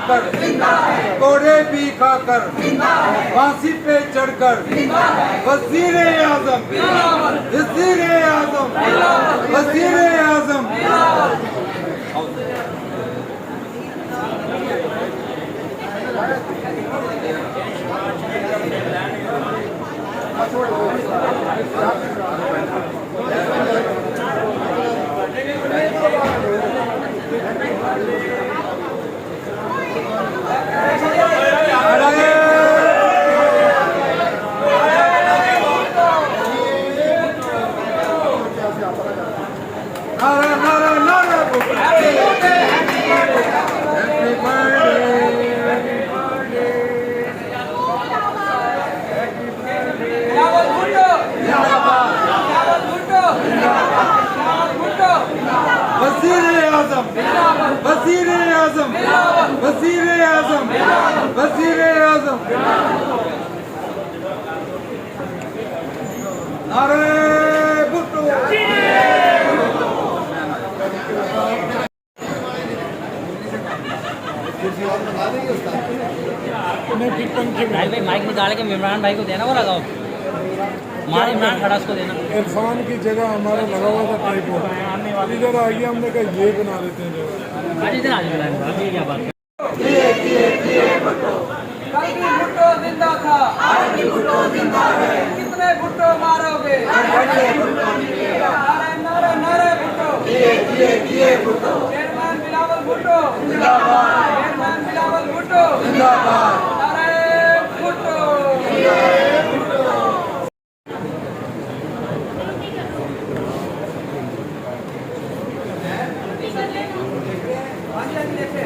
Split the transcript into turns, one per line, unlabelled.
खाकर, कोड़े भी खाकर, फांसी पे चढ़कर, वज़ीर आज़म, वज़ीर आज़म, वज़ीर आज़म। नारा नारा नारा हैप्पी वज़ीर आज़म, वज़ीर आज़म, वज़ीर आज़म, वज़ीर आज़म। नारे भुट्टो।
भाई माइक निकाल के इमरान भाई को देना, वो लगाओ। हमारे इमरान खड़ा उसको देना।
इरफान की जगह हमारा लगा हुआ था टाइपो, इधर आइए, हमने कहा ये बना लेते हैं जगह।
आज इधर आ जाओ, क्या बात है।
कल भी भुट्टो जिंदा था, आज भी भुट्टो जिंदा है। कितने भुट्टो मारोगे? नारे नारे नारे भुट्टो, भुट्टो। चेयरमैन बिलावल भुट्टो जिंदाबाद, चेयरमैन बिलावल भुट्टो जिंदाबाद। नारे भुट्टो। हाँ जी, देखे